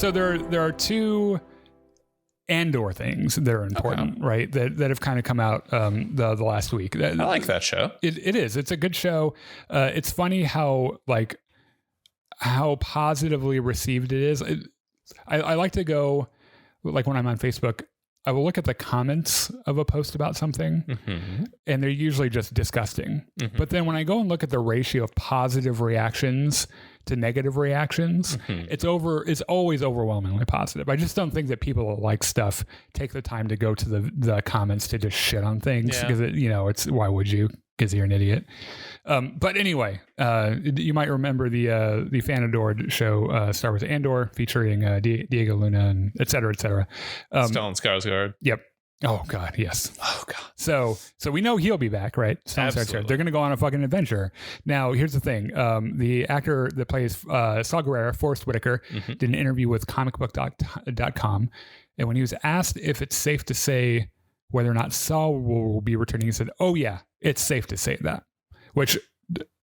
So there are two Andor things that are important, right? That have kind of come out the last week. I like that show. It is. It's a good show. It's funny how positively received it is. I like to go, like when I'm on Facebook, I will look at the comments of a post about something, and they're usually just disgusting. But then when I go and look at the ratio of positive reactions to negative reactions, it's always overwhelmingly positive. I just don't think that people that like stuff take the time to go to the comments to just shit on things because it's why would you? Because you're an idiot. But anyway, you might remember the fan adored show Star Wars Andor featuring Diego Luna and et cetera, et cetera. Stellan Skarsgård. Yep. Oh God, yes. Oh God. So we know he'll be back, right? Absolutely. They're going to go on a fucking adventure. Now, here's the thing. The actor that plays Saw Gerrera, Forrest Whitaker, did an interview with comicbook.com. And when he was asked if it's safe to say whether or not Saw will be returning, he said, "Oh yeah, it's safe to say that," which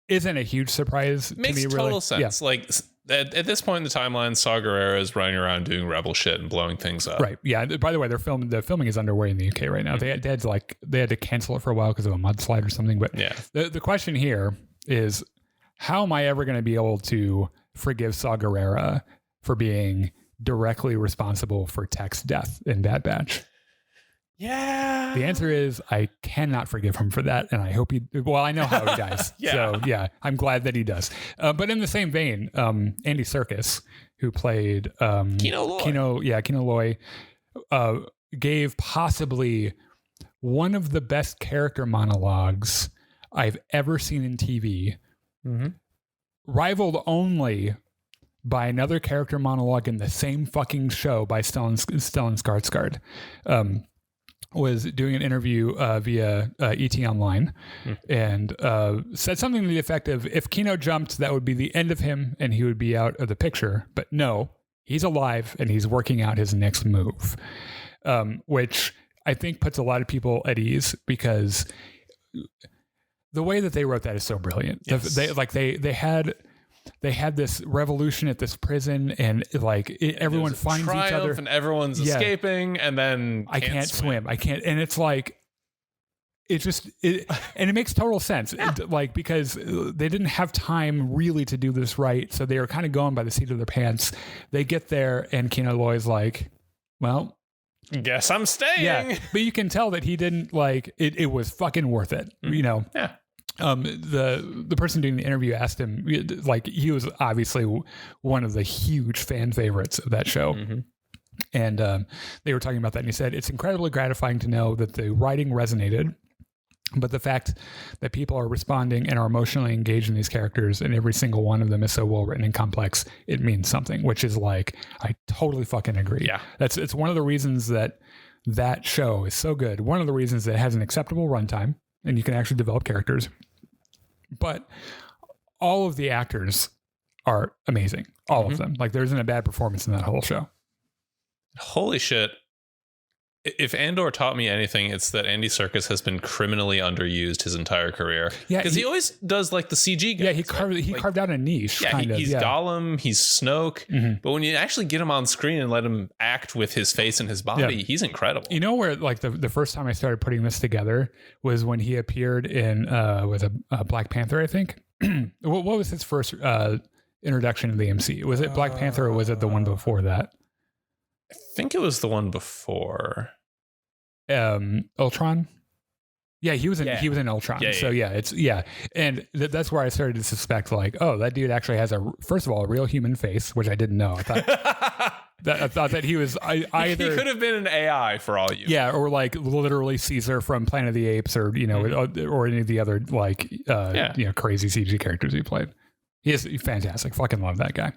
isn't a huge surprise to me. Makes total sense. Yeah. Like at this point in the timeline, Saw Gerrera is running around doing rebel shit and blowing things up. Right. Yeah. By the way, the filming is underway in the UK right now. They had to cancel it for a while because of a mudslide or something. But the question here is, how am I ever going to be able to forgive Saw Gerrera for being directly responsible for Tech's death in Bad Batch? Yeah. The answer is I cannot forgive him for that. And I hope I know how he dies. So I'm glad that he does. But in the same vein, Andy Serkis, who played Kino Loy, gave possibly one of the best character monologues I've ever seen in TV, rivaled only by another character monologue in the same fucking show by Stellan Skarsgård. Was doing an interview via ET Online and said something to the effect of, if Kino jumped, that would be the end of him and he would be out of the picture. But no, he's alive and he's working out his next move, which I think puts a lot of people at ease because the way that they wrote that is so brilliant. Yes. They had this revolution at this prison, and everyone finds each other, and everyone's escaping, and then I can't swim. I can't, and it's like and it makes total sense, because they didn't have time really to do this right, so they were kind of going by the seat of their pants. They get there, and Kino Loy's like, "Well, guess I'm staying." Yeah, but you can tell that he didn't it. It was fucking worth it, Yeah. The person doing the interview asked him, he was obviously one of the huge fan favorites of that show. And they were talking about that, and he said, "It's incredibly gratifying to know that the writing resonated, but the fact that people are responding and are emotionally engaged in these characters, and every single one of them is so well written and complex, it means something," which is I totally fucking agree. Yeah. It's one of the reasons that show is so good. One of the reasons that it has an acceptable runtime and you can actually develop characters. But all of the actors are amazing. All of them. There isn't a bad performance in that whole show. Holy shit. If Andor taught me anything, it's that Andy Serkis has been criminally underused his entire career. Yeah, because he always does the CG guys. Yeah, he carved out a niche. Yeah, he's Gollum, he's Snoke, but when you actually get him on screen and let him act with his face and his body, he's incredible. You know where the first time I started putting this together was when he appeared in with a Black Panther, I think. What was his first introduction to the MC? Was it Black Panther or was it the one before that? I think it was the one before. Ultron. Yeah, he was in Ultron. And that's where I started to suspect that dude actually has first of all a real human face, which I didn't know. I thought that he was either he could have been an AI for all you. Yeah, or literally Caesar from Planet of the Apes, or or any of the other crazy CG characters he played. He's fantastic. Fucking love that guy.